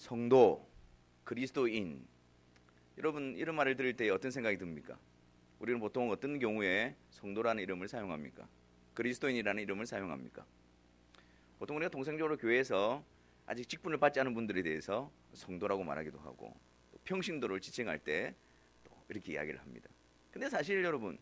성도, 그리스도인. 여러분 이런 말을 들을 때 어떤 생각이 듭니까? 우리는 보통 어떤 경우에 성도라는 이름을 사용합니까? 그리스도인이라는 이름을 사용합니까? 보통 우리가 통상적으로 교회에서 아직 직분을 받지 않은 분들에 대해서 성도라고 말하기도 하고, 또 평신도를 지칭할 때 또 이렇게 이야기를 합니다. 근데 사실 여러분,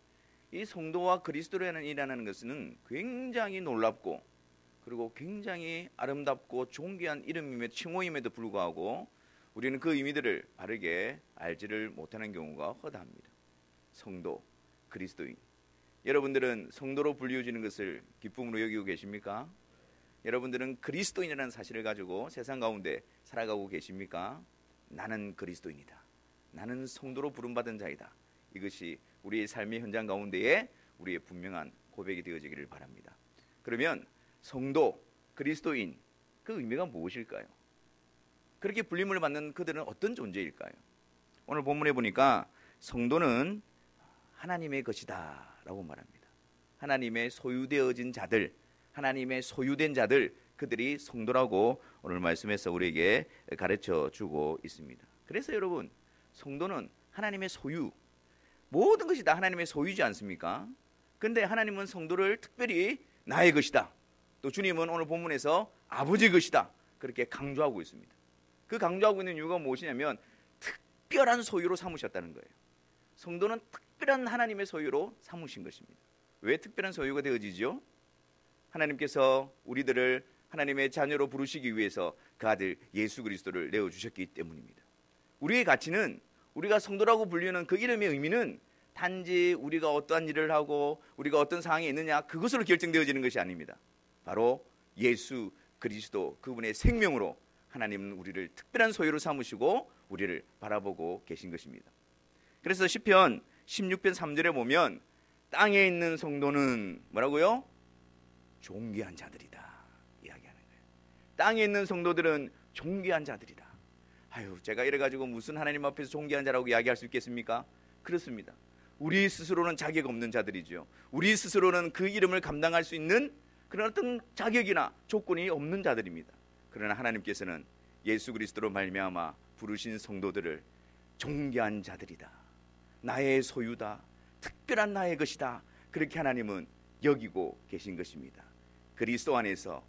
이 성도와 그리스도인이라는 것은 굉장히 놀랍고, 그리고 굉장히 아름답고 존귀한 이름임에도, 칭호임에도 불구하고 우리는 그 의미들을 바르게 알지를 못하는 경우가 허다합니다. 성도, 그리스도인. 여러분들은 성도로 불리워지는 것을 기쁨으로 여기고 계십니까? 여러분들은 그리스도인이라는 사실을 가지고 세상 가운데 살아가고 계십니까? 나는 그리스도인이다. 나는 성도로 부름받은 자이다. 이것이 우리의 삶의 현장 가운데에 우리의 분명한 고백이 되어지기를 바랍니다. 그러면 성도, 그리스도인, 그 의미가 무엇일까요? 그렇게 불림을 받는 그들은 어떤 존재일까요? 오늘 본문에 보니까 성도는 하나님의 것이다 라고 말합니다. 하나님의 소유되어진 자들, 하나님의 소유된 자들, 그들이 성도라고 오늘 말씀에서 우리에게 가르쳐 주고 있습니다. 그래서 여러분, 성도는 하나님의 소유, 모든 것이 다 하나님의 소유지 않습니까? 그런데 하나님은 성도를 특별히 나의 것이다, 또 주님은 오늘 본문에서 아버지의 것이다, 그렇게 강조하고 있습니다. 그 강조하고 있는 이유가 무엇이냐면 특별한 소유로 삼으셨다는 거예요. 성도는 특별한 하나님의 소유로 삼으신 것입니다. 왜 특별한 소유가 되어지죠? 하나님께서 우리들을 하나님의 자녀로 부르시기 위해서 그 아들 예수 그리스도를 내어주셨기 때문입니다. 우리의 가치는, 우리가 성도라고 불리는 그 이름의 의미는 단지 우리가 어떠한 일을 하고 우리가 어떤 상황에 있느냐, 그것으로 결정되어지는 것이 아닙니다. 바로 예수 그리스도, 그분의 생명으로 하나님은 우리를 특별한 소유로 삼으시고 우리를 바라보고 계신 것입니다. 그래서 시편 16편 3절에 보면 땅에 있는 성도는 뭐라고요? 존귀한 자들이다 이야기하는 거예요. 땅에 있는 성도들은 존귀한 자들이다. 아유, 제가 이래가지고 무슨 하나님 앞에서 존귀한 자라고 이야기할 수 있겠습니까? 그렇습니다. 우리 스스로는 자격 없는 자들이죠. 우리 스스로는 그 이름을 감당할 수 있는 그런 어떤 자격이나 조건이 없는 자들입니다. 그러나 하나님께서는 예수 그리스도로 말미암아 부르신 성도들을 존귀한 자들이다, 나의 소유다, 특별한 나의 것이다, 그렇게 하나님은 여기고 계신 것입니다. 그리스도 안에서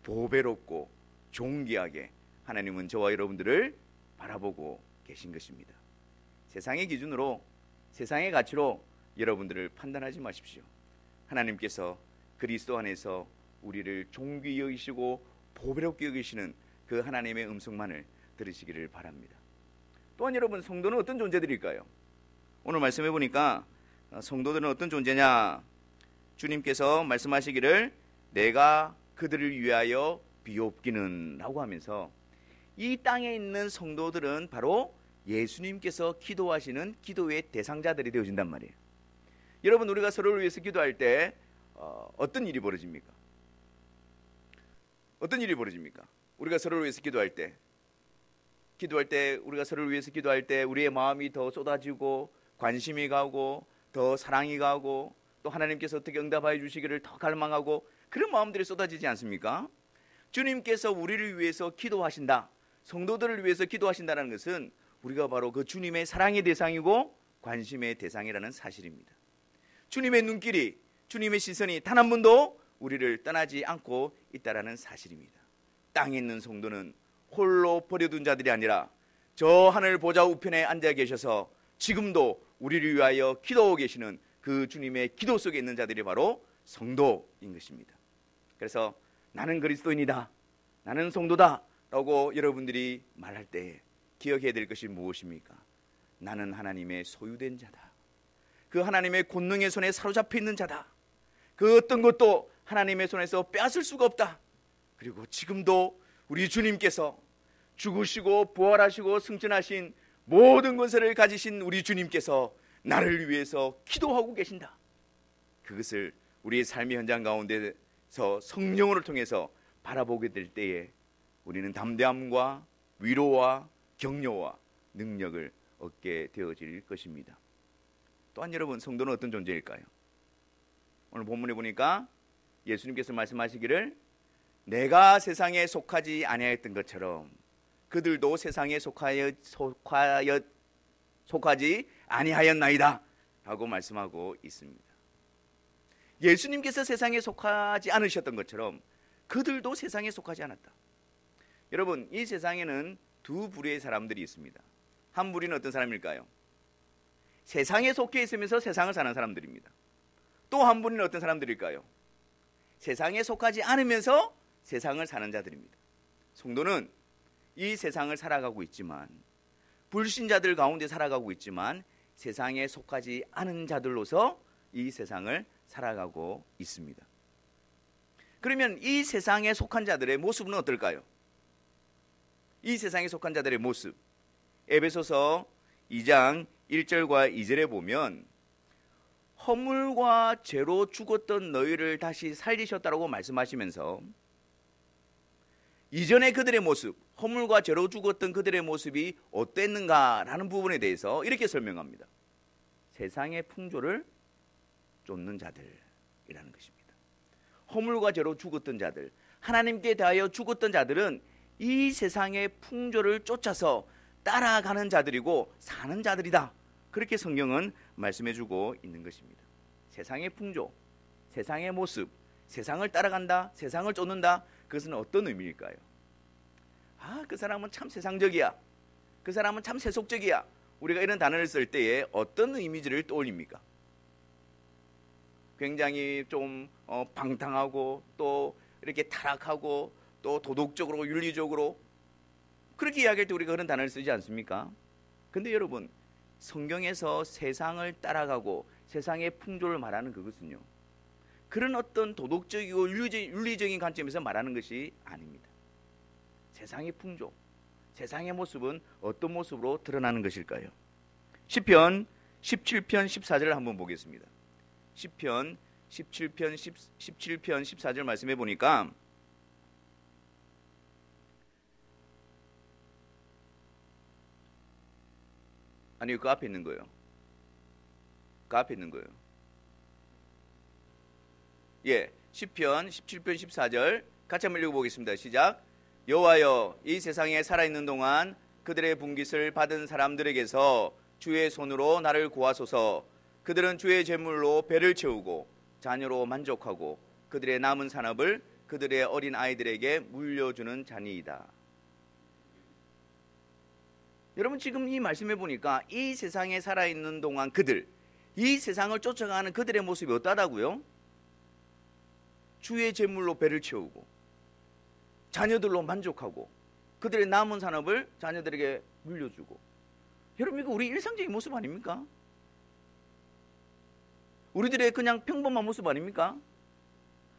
보배롭고 존귀하게 하나님은 저와 여러분들을 바라보고 계신 것입니다. 세상의 기준으로, 세상의 가치로 여러분들을 판단하지 마십시오. 하나님께서 그리스도 안에서 우리를 존귀히 여기시고 보배롭게 여기시는 그 하나님의 음성만을 들으시기를 바랍니다. 또한 여러분, 성도는 어떤 존재들일까요? 오늘 말씀해 보니까 성도들은 어떤 존재냐, 주님께서 말씀하시기를 내가 그들을 위하여 비옵기는 라고 하면서 이 땅에 있는 성도들은 바로 예수님께서 기도하시는 기도의 대상자들이 되어진단 말이에요. 여러분, 우리가 서로를 위해서 기도할 때 어떤 일이 벌어집니까? 어떤 일이 벌어집니까? 우리가 서로를 위해서 기도할 때 우리가 서로를 위해서 기도할 때 우리의 마음이 더 쏟아지고 관심이 가고 더 사랑이 가고 또 하나님께서 어떻게 응답하여 주시기를 더 갈망하고 그런 마음들이 쏟아지지 않습니까? 주님께서 우리를 위해서 기도하신다, 성도들을 위해서 기도하신다는 것은 우리가 바로 그 주님의 사랑의 대상이고 관심의 대상이라는 사실입니다. 주님의 눈길이, 주님의 시선이 단 한 번도 우리를 떠나지 않고 있다라는 사실입니다. 땅에 있는 성도는 홀로 버려둔 자들이 아니라 저 하늘 보좌 우편에 앉아 계셔서 지금도 우리를 위하여 기도하고 계시는 그 주님의 기도 속에 있는 자들이 바로 성도인 것입니다. 그래서 나는 그리스도인이다, 나는 성도다 라고 여러분들이 말할 때 기억해야 될 것이 무엇입니까? 나는 하나님의 소유된 자다, 그 하나님의 권능의 손에 사로잡혀 있는 자다, 그 어떤 것도 하나님의 손에서 빼앗을 수가 없다. 그리고 지금도 우리 주님께서 죽으시고 부활하시고 승천하신 모든 권세를 가지신 우리 주님께서 나를 위해서 기도하고 계신다. 그것을 우리의 삶의 현장 가운데서 성령을 통해서 바라보게 될 때에 우리는 담대함과 위로와 격려와 능력을 얻게 되어질 것입니다. 또한 여러분, 성도는 어떤 존재일까요? 오늘 본문에 보니까 예수님께서 말씀하시기를 내가 세상에 속하지 아니하였던 것처럼 그들도 세상에 속하지 아니하였나이다 라고 말씀하고 있습니다. 예수님께서 세상에 속하지 않으셨던 것처럼 그들도 세상에 속하지 않았다. 여러분, 이 세상에는 두 부류의 사람들이 있습니다. 한 부류는 어떤 사람일까요? 세상에 속해 있으면서 세상을 사는 사람들입니다. 또 한 부류는 어떤 사람들일까요? 세상에 속하지 않으면서 세상을 사는 자들입니다. 성도는 이 세상을 살아가고 있지만, 불신자들 가운데 살아가고 있지만 세상에 속하지 않은 자들로서 이 세상을 살아가고 있습니다. 그러면 이 세상에 속한 자들의 모습은 어떨까요? 이 세상에 속한 자들의 모습, 에베소서 2장 1절과 2절에 보면 허물과 죄로 죽었던 너희를 다시 살리셨다고 말씀하시면서 이전에 그들의 모습, 허물과 죄로 죽었던 그들의 모습이 어땠는가라는 부분에 대해서 이렇게 설명합니다. 세상의 풍조를 쫓는 자들이라는 것입니다. 허물과 죄로 죽었던 자들, 하나님께 대하여 죽었던 자들은 이 세상의 풍조를 쫓아서 따라가는 자들이고 사는 자들이다. 그렇게 성경은 말씀해주고 있는 것입니다. 세상의 풍조, 세상의 모습, 세상을 따라간다, 세상을 쫓는다. 그것은 어떤 의미일까요? 그 사람은 참 세상적이야. 그 사람은 참 세속적이야. 우리가 이런 단어를 쓸 때에 어떤 이미지를 떠올립니까? 굉장히 좀 방탕하고 또 이렇게 타락하고 또 도덕적으로 윤리적으로 그렇게 이야기할 때 우리가 그런 단어를 쓰지 않습니까? 근데 여러분, 성경에서 세상을 따라가고 세상의 풍조를 말하는 그것은요, 그런 어떤 도덕적이고 윤리적인 관점에서 말하는 것이 아닙니다. 세상의 풍조, 세상의 모습은 어떤 모습으로 드러나는 것일까요? 시편 17편 14절을 한번 보겠습니다. 시편 17편 14절 말씀해 보니까 아니, 그 앞에 있는 거예요. 그 앞에 있는 거예요. 예, 시편 17편 14절 같이 한번 읽어보겠습니다. 시작. 여호와여, 이 세상에 살아있는 동안 그들의 분깃을 받은 사람들에게서 주의 손으로 나를 구하소서. 그들은 주의 제물로 배를 채우고 자녀로 만족하고 그들의 남은 산업을 그들의 어린 아이들에게 물려주는 자니이다. 여러분, 지금 이 말씀해 보니까 이 세상에 살아있는 동안 그들, 이 세상을 쫓아가는 그들의 모습이 어떠하다고요? 주의 제물로 배를 채우고 자녀들로 만족하고 그들의 남은 산업을 자녀들에게 물려주고. 여러분, 이거 우리 일상적인 모습 아닙니까? 우리들의 그냥 평범한 모습 아닙니까?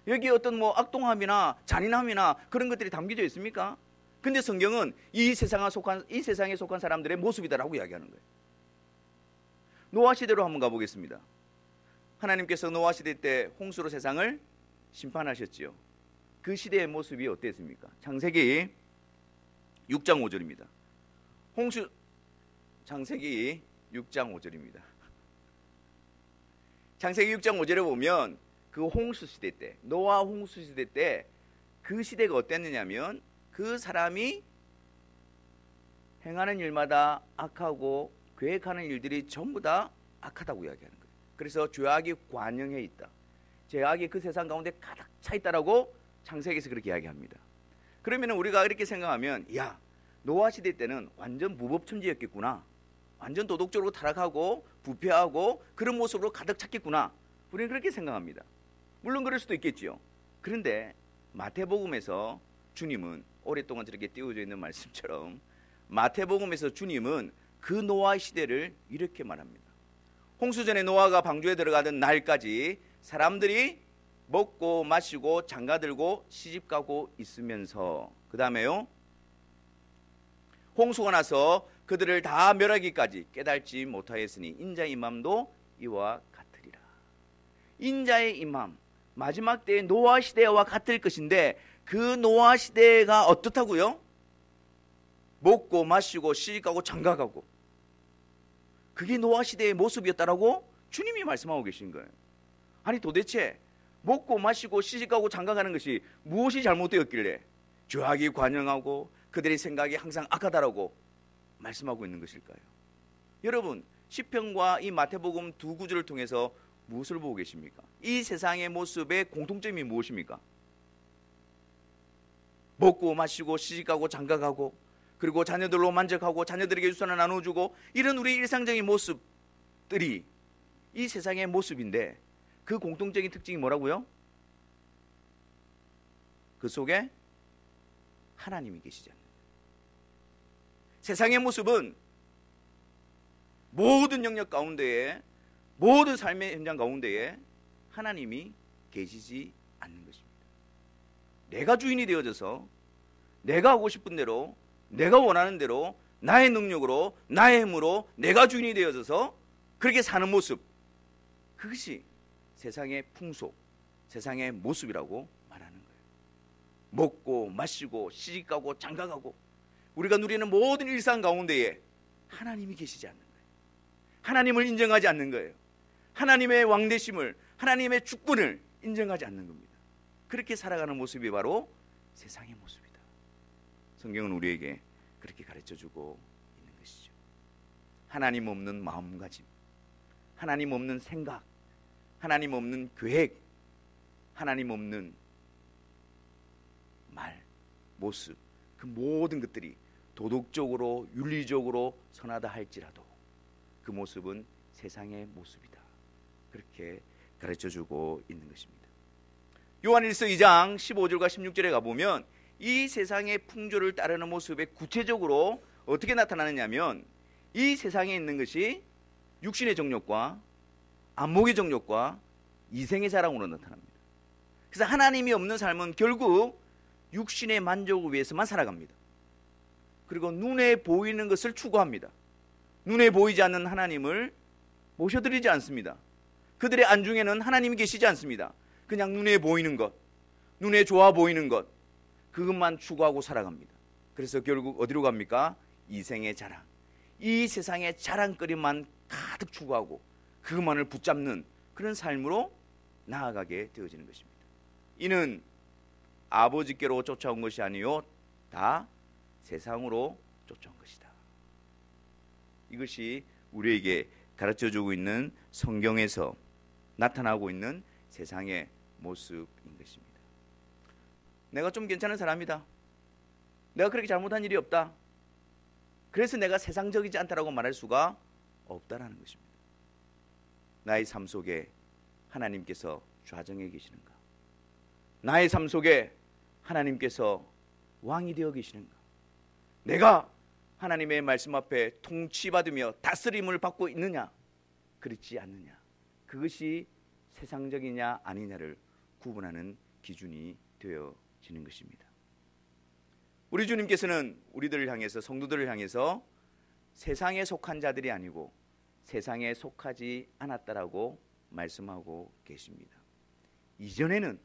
여기 어떤 악동함이나 잔인함이나 그런 것들이 담겨져 있습니까? 근데 성경은 이 세상에 속한 사람들의 모습이다라고 이야기하는 거예요. 노아 시대로 한번 가보겠습니다. 하나님께서 노아 시대 때 홍수로 세상을 심판하셨지요. 그 시대의 모습이 어땠습니까? 창세기 6장 5절입니다. 창세기 6장 5절입니다. 창세기 6장 5절에 보면 그 홍수 시대 때, 노아 홍수 시대 때 그 시대가 어땠느냐면 그 사람이 행하는 일마다 악하고 계획하는 일들이 전부 다 악하다고 이야기하는 거예요. 그래서 죄악이 관영해 있다. 죄악이 그 세상 가운데 가득 차 있다라고 창세기에서 그렇게 이야기합니다. 그러면 우리가 이렇게 생각하면, 야, 노아 시대 때는 완전 무법천지였겠구나. 완전 도덕적으로 타락하고 부패하고 그런 모습으로 가득 찼겠구나. 우리는 그렇게 생각합니다. 물론 그럴 수도 있겠지요. 그런데 마태복음에서 주님은 오랫동안 저렇게 띄워져 있는 말씀처럼 마태복음에서 주님은 그 노아 시대를 이렇게 말합니다. 홍수전에 노아가 방주에 들어가던 날까지 사람들이 먹고 마시고 장가들고 시집가고 있으면서, 그 다음에요, 홍수가 나서 그들을 다 멸하기까지 깨달지 못하였으니 인자의 임함도 이와 같으리라. 인자의 임함, 마지막 때의 노아 시대와 같을 것인데 그 노아 시대가 어떻다고요? 먹고 마시고 시집가고 장가가고, 그게 노아 시대의 모습이었다라고 주님이 말씀하고 계신 거예요. 아니, 도대체 먹고 마시고 시집가고 장가가는 것이 무엇이 잘못되었길래 죄악이 관영하고 그들의 생각이 항상 악하다라고 말씀하고 있는 것일까요? 여러분, 시편과 이 마태복음 두 구절을 통해서 무엇을 보고 계십니까? 이 세상의 모습의 공통점이 무엇입니까? 먹고 마시고 시집가고 장가가고 그리고 자녀들로 만족하고 자녀들에게 유산을 나눠주고 이런 우리 일상적인 모습들이 이 세상의 모습인데 그 공통적인 특징이 뭐라고요? 그 속에 하나님이 계시지 않는 거예요. 세상의 모습은 모든 영역 가운데에 모든 삶의 현장 가운데에 하나님이 계시지 않는 것입니다. 내가 주인이 되어져서 내가 하고 싶은 대로 내가 원하는 대로 나의 능력으로 나의 힘으로 내가 주인이 되어져서 그렇게 사는 모습, 그것이 세상의 풍속, 세상의 모습이라고 말하는 거예요. 먹고 마시고 시집가고 장가가고 우리가 누리는 모든 일상 가운데에 하나님이 계시지 않는 거예요. 하나님을 인정하지 않는 거예요. 하나님의 왕되심을, 하나님의 주권을 인정하지 않는 겁니다. 그렇게 살아가는 모습이 바로 세상의 모습이다. 성경은 우리에게 그렇게 가르쳐주고 있는 것이죠. 하나님 없는 마음가짐, 하나님 없는 생각, 하나님 없는 계획, 하나님 없는 말, 모습, 그 모든 것들이 도덕적으로 윤리적으로 선하다 할지라도 그 모습은 세상의 모습이다. 그렇게 가르쳐주고 있는 것입니다. 요한일서 2장 15절과 16절에 가보면 이 세상의 풍조를 따르는 모습에 구체적으로 어떻게 나타나느냐면 이 세상에 있는 것이 육신의 정욕과 안목의 정욕과 이생의 자랑으로 나타납니다. 그래서 하나님이 없는 삶은 결국 육신의 만족을 위해서만 살아갑니다. 그리고 눈에 보이는 것을 추구합니다. 눈에 보이지 않는 하나님을 모셔드리지 않습니다. 그들의 안중에는 하나님이 계시지 않습니다. 그냥 눈에 보이는 것, 눈에 좋아 보이는 것, 그것만 추구하고 살아갑니다. 그래서 결국 어디로 갑니까? 이생의 자랑, 이 세상의 자랑거리만 가득 추구하고 그것만을 붙잡는 그런 삶으로 나아가게 되어지는 것입니다. 이는 아버지께로 쫓아온 것이 아니요 다 세상으로 쫓아온 것이다. 이것이 우리에게 가르쳐주고 있는 성경에서 나타나고 있는 세상의 모습인 것입니다. 내가 좀 괜찮은 사람이다. 내가 그렇게 잘못한 일이 없다. 그래서 내가 세상적이지 않다라고 말할 수가 없다라는 것입니다. 나의 삶 속에 하나님께서 좌정해 계시는가? 나의 삶 속에 하나님께서 왕이 되어 계시는가? 내가 하나님의 말씀 앞에 통치받으며 다스림을 받고 있느냐? 그렇지 않느냐? 그것이 세상적이냐 아니냐를 구분하는 기준이 되어지는 것입니다. 우리 주님께서는 우리들을 향해서, 성도들을 향해서 세상에 속한 자들이 아니고 세상에 속하지 않았다라고 말씀하고 계십니다. 이전에는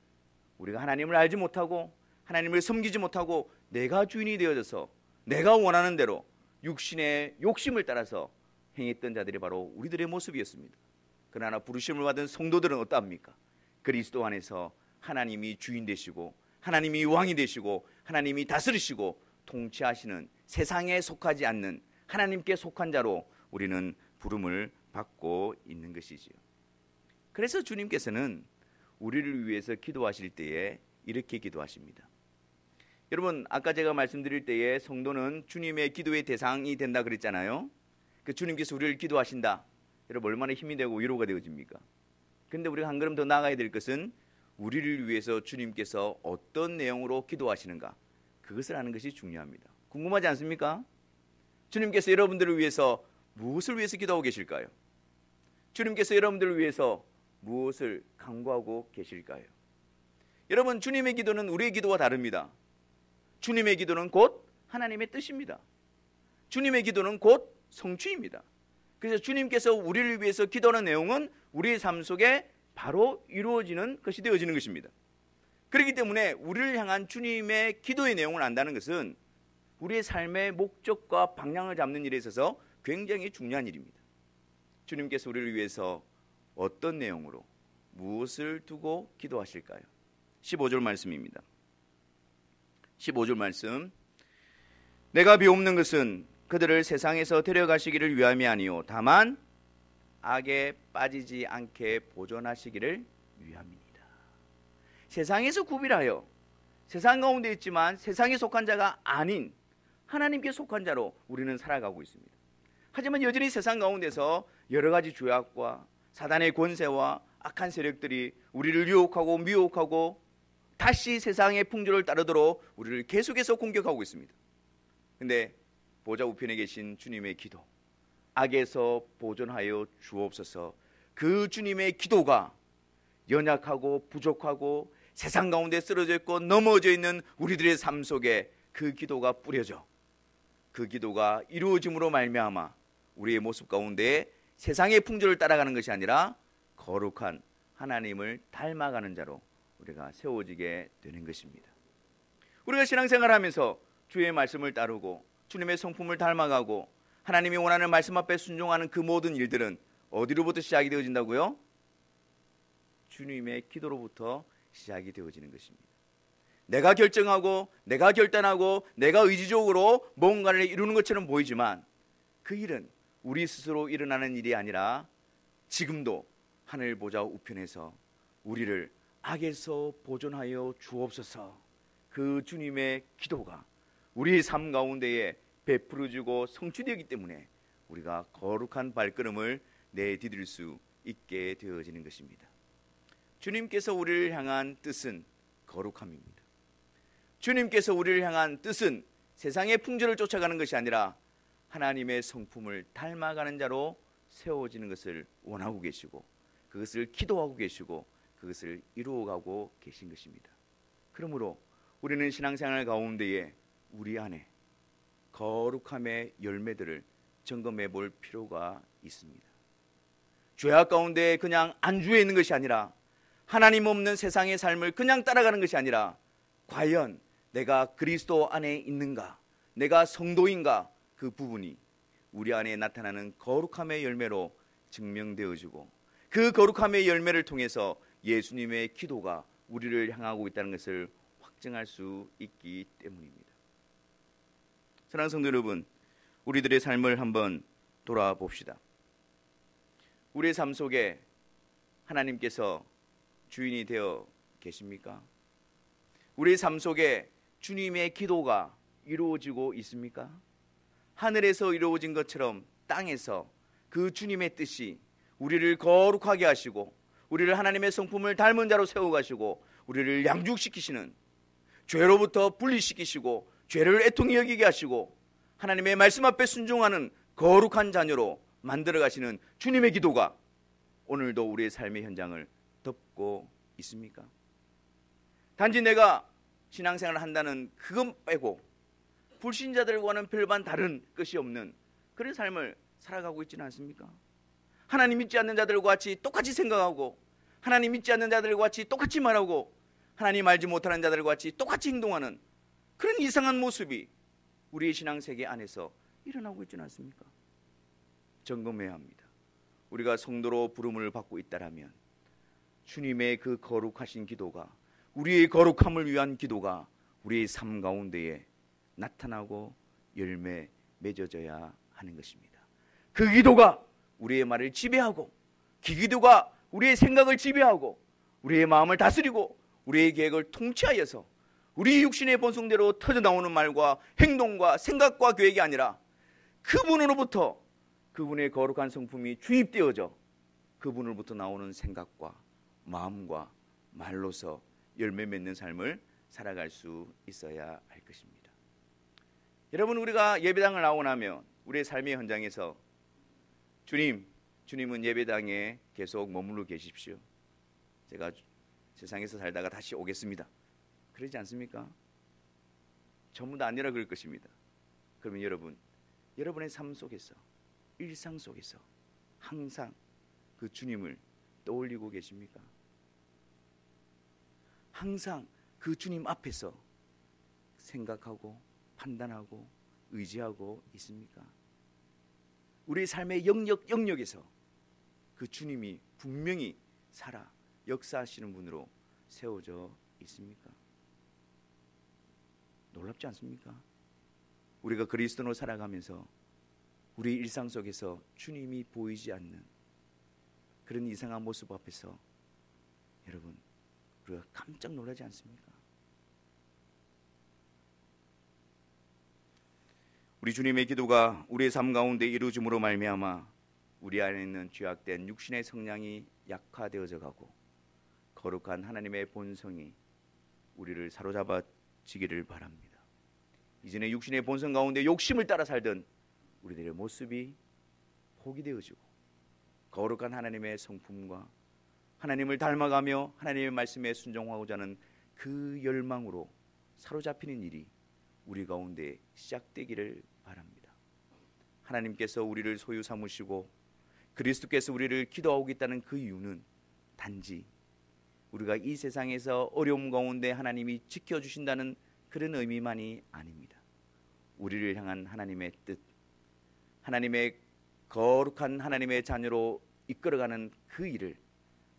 우리가 하나님을 알지 못하고 하나님을 섬기지 못하고 내가 주인이 되어져서 내가 원하는 대로 육신의 욕심을 따라서 행했던 자들이 바로 우리들의 모습이었습니다. 그러나 부르심을 받은 성도들은 어떠합니까? 그리스도 안에서 하나님이 주인 되시고 하나님이 왕이 되시고 하나님이 다스리시고 통치하시는 세상에 속하지 않는 하나님께 속한 자로 우리는 부름을 받고 있는 것이지요. 그래서 주님께서는 우리를 위해서 기도하실 때에 이렇게 기도하십니다. 여러분, 아까 제가 말씀드릴 때에 성도는 주님의 기도의 대상이 된다 그랬잖아요. 그 주님께서 우리를 기도하신다. 여러분, 얼마나 힘이 되고 위로가 되어집니까? 그런데 우리가 한 걸음 더 나아가야 될 것은 우리를 위해서 주님께서 어떤 내용으로 기도하시는가, 그것을 아는 것이 중요합니다. 궁금하지 않습니까? 주님께서 여러분들을 위해서 무엇을 위해서 기도하고 계실까요? 주님께서 여러분들을 위해서 무엇을 간구하고 계실까요? 여러분, 주님의 기도는 우리의 기도와 다릅니다. 주님의 기도는 곧 하나님의 뜻입니다. 주님의 기도는 곧 성취입니다. 그래서 주님께서 우리를 위해서 기도하는 내용은 우리의 삶 속에 바로 이루어지는 것이 되어지는 것입니다. 그렇기 때문에 우리를 향한 주님의 기도의 내용을 안다는 것은 우리의 삶의 목적과 방향을 잡는 일에 있어서 굉장히 중요한 일입니다. 주님께서 우리를 위해서 어떤 내용으로 무엇을 두고 기도하실까요? 15절 말씀입니다. 15절 말씀, 내가 비옵는 것은 그들을 세상에서 데려가시기를 위함이 아니요 다만 악에 빠지지 않게 보존하시기를 위함이니라. 세상에서 구별하여 세상 가운데 있지만 세상에 속한 자가 아닌 하나님께 속한 자로 우리는 살아가고 있습니다. 하지만 여전히 세상 가운데서 여러 가지 죄악과 사단의 권세와 악한 세력들이 우리를 유혹하고 미혹하고 다시 세상의 풍조를 따르도록 우리를 계속해서 공격하고 있습니다. 근데 보좌 우편에 계신 주님의 기도, 악에서 보존하여 주옵소서. 그 주님의 기도가 연약하고 부족하고 세상 가운데 쓰러져 있고 넘어져 있는 우리들의 삶 속에 그 기도가 뿌려져 그 기도가 이루어짐으로 말미암아 우리의 모습 가운데 세상의 풍조를 따라가는 것이 아니라 거룩한 하나님을 닮아가는 자로 우리가 세워지게 되는 것입니다. 우리가 신앙생활하면서 주의 말씀을 따르고 주님의 성품을 닮아가고 하나님이 원하는 말씀 앞에 순종하는 그 모든 일들은 어디로부터 시작이 되어진다고요? 주님의 기도로부터 시작이 되어지는 것입니다. 내가 결정하고 내가 결단하고 내가 의지적으로 뭔가를 이루는 것처럼 보이지만 그 일은 우리 스스로 일어나는 일이 아니라 지금도 하늘 보좌 우편에서 우리를 악에서 보존하여 주옵소서. 그 주님의 기도가 우리의 삶 가운데에 베풀어지고 성취되기 때문에 우리가 거룩한 발걸음을 내디딜 수 있게 되어지는 것입니다. 주님께서 우리를 향한 뜻은 거룩함입니다. 주님께서 우리를 향한 뜻은 세상의 풍조를 쫓아가는 것이 아니라 하나님의 성품을 닮아가는 자로 세워지는 것을 원하고 계시고 그것을 기도하고 계시고 그것을 이루어가고 계신 것입니다. 그러므로 우리는 신앙생활 가운데에 우리 안에 거룩함의 열매들을 점검해 볼 필요가 있습니다. 죄악 가운데 그냥 안주해 있는 것이 아니라 하나님 없는 세상의 삶을 그냥 따라가는 것이 아니라 과연 내가 그리스도 안에 있는가, 내가 성도인가, 그 부분이 우리 안에 나타나는 거룩함의 열매로 증명되어지고 그 거룩함의 열매를 통해서 예수님의 기도가 우리를 향하고 있다는 것을 확증할 수 있기 때문입니다. 사랑하는 성도 여러분, 우리들의 삶을 한번 돌아봅시다. 우리의 삶 속에 하나님께서 주인이 되어 계십니까? 우리의 삶 속에 주님의 기도가 이루어지고 있습니까? 하늘에서 이루어진 것처럼 땅에서 그 주님의 뜻이 우리를 거룩하게 하시고 우리를 하나님의 성품을 닮은 자로 세워가시고 우리를 양육시키시는, 죄로부터 분리시키시고 죄를 애통히 여기게 하시고 하나님의 말씀 앞에 순종하는 거룩한 자녀로 만들어 가시는 주님의 기도가 오늘도 우리의 삶의 현장을 덮고 있습니까? 단지 내가 신앙생활을 한다는 그것 빼고 불신자들과는 별반 다른 것이 없는 그런 삶을 살아가고 있지는 않습니까? 하나님 믿지 않는 자들과 같이 똑같이 생각하고 하나님 믿지 않는 자들과 같이 똑같이 말하고 하나님 알지 못하는 자들과 같이 똑같이 행동하는 그런 이상한 모습이 우리의 신앙세계 안에서 일어나고 있지는 않습니까? 점검해야 합니다. 우리가 성도로 부름을 받고 있다라면 주님의 그 거룩하신 기도가, 우리의 거룩함을 위한 기도가 우리의 삶 가운데에 나타나고 열매 맺어져야 하는 것입니다. 그 기도가 우리의 말을 지배하고 그 기도가 우리의 생각을 지배하고 우리의 마음을 다스리고 우리의 계획을 통치하여서 우리 육신의 본성대로 터져나오는 말과 행동과 생각과 계획이 아니라 그분으로부터 그분의 거룩한 성품이 주입되어져 그분으로부터 나오는 생각과 마음과 말로서 열매 맺는 삶을 살아갈 수 있어야 할 것입니다. 여러분, 우리가 예배당을 나오고 나면 우리의 삶의 현장에서 주님은 예배당에 계속 머물러 계십시오. 제가 세상에서 살다가 다시 오겠습니다. 그러지 않습니까? 전부 다 아니라 그럴 것입니다. 그러면 여러분의 삶 속에서, 일상 속에서 항상 그 주님을 떠올리고 계십니까? 항상 그 주님 앞에서 생각하고 판단하고 의지하고 있습니까? 우리의 삶의 영역에서 그 주님이 분명히 살아 역사하시는 분으로 세워져 있습니까? 놀랍지 않습니까? 우리가 그리스도로 살아가면서 우리 일상 속에서 주님이 보이지 않는 그런 이상한 모습 앞에서 여러분 우리가 깜짝 놀라지 않습니까? 우리 주님의 기도가 우리의 삶 가운데 이루어짐으로 말미암아 우리 안에 있는 죄악된 육신의 성향이 약화되어져 가고 거룩한 하나님의 본성이 우리를 사로잡아지기를 바랍니다. 이전에 육신의 본성 가운데 욕심을 따라 살던 우리들의 모습이 포기되어지고 거룩한 하나님의 성품과 하나님을 닮아가며 하나님의 말씀에 순종하고자 하는 그 열망으로 사로잡히는 일이 우리 가운데 시작되기를 바랍니다. 하나님께서 우리를 소유 삼으시고 그리스도께서 우리를 기도하고 있다는 그 이유는 단지 우리가 이 세상에서 어려움 가운데 하나님이 지켜주신다는 그런 의미만이 아닙니다. 우리를 향한 하나님의 뜻, 하나님의 거룩한 하나님의 자녀로 이끌어가는 그 일을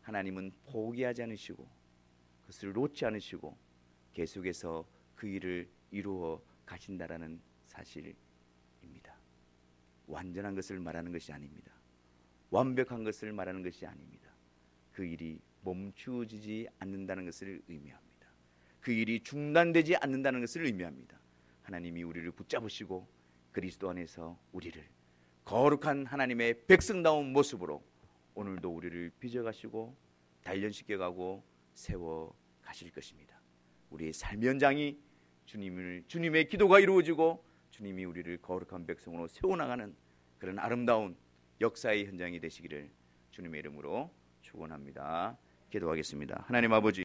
하나님은 포기하지 않으시고 그것을 놓지 않으시고 계속해서 그 일을 이루어 가신다라는 사실입니다. 완전한 것을 말하는 것이 아닙니다. 완벽한 것을 말하는 것이 아닙니다. 그 일이 멈추어지지 않는다는 것을 의미합니다. 그 일이 중단되지 않는다는 것을 의미합니다. 하나님이 우리를 붙잡으시고 그리스도 안에서 우리를 거룩한 하나님의 백성다운 모습으로 오늘도 우리를 빚어가시고 단련시켜가고 세워가실 것입니다. 우리의 삶의 현장이 주님의 기도가 이루어지고 주님이 우리를 거룩한 백성으로 세워나가는 그런 아름다운 역사의 현장이 되시기를 주님의 이름으로 축원합니다. 기도하겠습니다. 하나님 아버지,